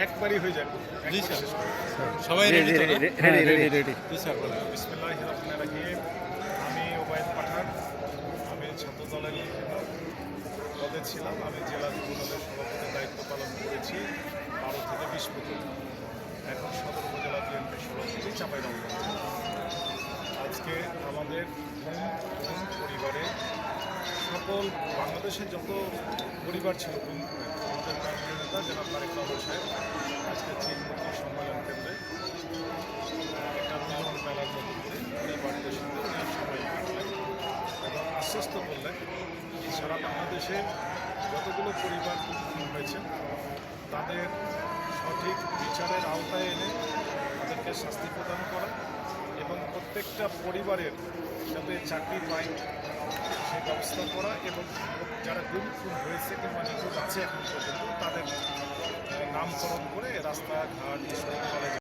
একবারই হয়ে যায়। জি স্যার, শেষ করে। সবাই রেডি তো না? রেডি। জি স্যার বলেন। বিসমিল্লাহির রহমানির রহিম। আমি ওবায়দ পাঠান। আমি ছাত্র দলের বিভিন্ন পদে ছিলাম। আমি জেলা যুবদলের সভাপতির দায়িত্ব পালন করেছি 12 থেকে 20 পর্যন্ত। এখন সদর উপজেলা বিএনপির সভাপতি চাঁপাইনবাবগঞ্জ। আজকে আমাদের গুম পরিবারে সকল বাংলাদেশের যত পরিবার ছিল গুম করে আমাদের প্রান্তীয় নেতা জনাব তারেক রহমান সাহেব আজকে চিনমুক্তি সম্মেলন কেন্দ্রে একটা মিলন মেলার মতো করে পরিবারদের সঙ্গে উনি সময় কাটলেন এবং আশ্বস্ত করলেন যে সারা বাংলাদেশে যতগুলো পরিবার গুম হয়েছে তাদের সঠিক বিচারের আওতায় এনে তাদেরকে শাস্তি প্রদান করা এবং প্রত্যেকটা পরিবারের যাতে চাকরি পায় সেই ব্যবস্থা করা এবং যারা গুম হয়েছে কিংবা নিখোঁজ আছে এখন পর্যন্ত তাদের নামকরণ করে রাস্তাঘাট স্কুল কলেজ